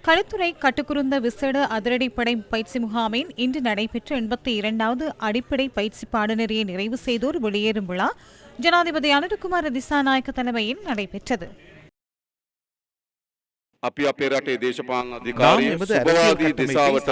களுத்துறை கட்டுக்குருந்த விசேட அதிரடிப்படை பயிற்சி முகாமின் இன்று நடைபெற்ற 82வது அடிப்படை பயிற்சி பாடநெறியை நிறைவு செய்தோர் வெளியேறும் விழா ஜனாதிபதி அனுரகுமார திசாநாயக்க தலைமையில் நடைபெற்றது. අපි අපේ රටේ දේශපාලන අධිකාරිය සුබවාදී දිශාවට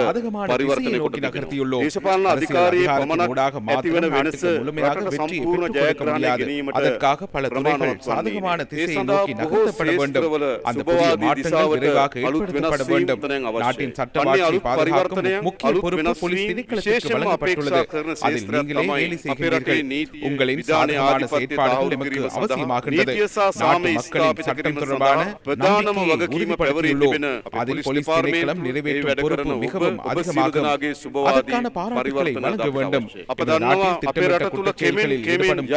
පරිවර්තනය කොට තිබෙනවා. දේශපාලන අධිකාරියේ පමණක් ඇතිවන වෙනස රටට සම්පූර්ණ ජයග්‍රහණය ගැනීමට அதற்காக பல துறைகள் சாதகமான திசையை நோக்கி நகர்த்தப்பட வேண்டும். அந்த புதிய மாற்றங்கள் விரைவாக ஏற்படுத்தப்பட வேண்டும். நாட்டின் சட்டவாட்சி பாதுகாக்கும் முக்கிய பொறுப்பு போலீஸ் திணைக்களத்திற்கு வழங்கப்பட்டுள்ளது. அதில் நீங்களே வேலை செய்கிறீர்கள். உங்களின் சாதகமான செயற்பாடுகள் நமக்கு அவசியமாகின்றது. நாட்டு மக்களின் சட்டம் தொடர்பான நம்பிக்கையை அதில் போலீஸ் திணைக்களம் நிறைவேற்றும் பொறுப்பு மிகவும் அதிகமாகும். அதற்கான பாராட்டுகளை வழங்க வேண்டும். நாட்டில் திட்டமிட்ட குற்றச்செயல்களில் ஈடுபடும்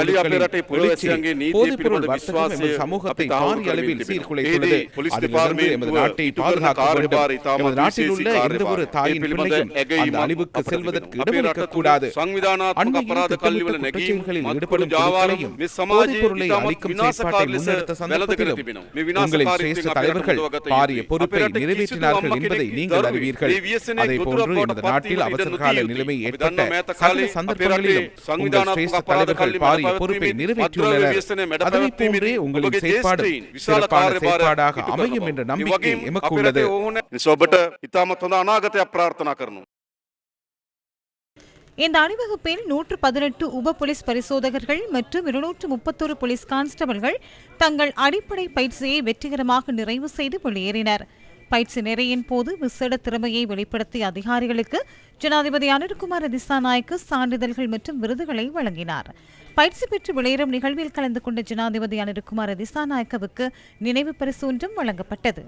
போதைப்பொருள் வர்த்தகம் எமது சமூகத்தை பாரிய அளவில் சீர்குலைத்துள்ளது. அதிலிருந்து எமது நாட்டை பாதுகாக்க வேண்டும். எமது நாட்டில் உள்ள எந்த ஒரு தாயின் பிள்ளையும் அந்த அழிவுக்கு செல்வதற்கு இடமளிக்க கூடாது. அண்மையில் திட்டமிட்ட குற்றச்செயல்களில் ஈடுபடும் குழுக்களையும் போதைப்பொருளை அளிக்கும் செயற்பாட்டை முன்னெடுத்த சந்தர்ப்பத்திலும் உங்களின் சிரேஷ்ட தலைவர்கள் பாரிய பொறுப்பை நிறைவேற்றினார்கள் என்பதை நீங்கள் அறிவீர்கள். அதே போன்று எமது நாட்டில் அவசரகால நிலைமை ஏற்பட்ட சகல சந்தர்ப்பங்களிலும் உங்கள் சிரேஷ்ட தலைவர்கள் பாரிய பொறுப்பை நிறைவேற்றியுள்ளனர். அதே போன்றே உங்களின் செயற்பாடு சிறப்பான செயற்பாடாக அமையும் என்ற நம்பிக்கை எமக்கு உள்ளது. இந்த அணிவகுப்பில் 118 உப போலீஸ் பரிசோதகர்கள் மற்றும் 231 போலீஸ் கான்ஸ்டபிள்கள் தங்கள் அடிப்படை பயிற்சியை வெற்றிகரமாக நிறைவு செய்து வெளியேறினர். பயிற்சி நிறையின் போது விசேட திறமையை வெளிப்படுத்திய அதிகாரிகளுக்கு ஜனாதிபதி அனுரகுமார திசாநாயக்க சான்றிதழ்கள் மற்றும் விருதுகளை வழங்கினார். பயிற்சி பெற்று வெளியேறும் நிகழ்வில் கலந்து கொண்ட ஜனாதிபதி அனுரகுமார திசாநாயக்கவுக்கு நினைவு பரிசு ஒன்றும் வழங்கப்பட்டது.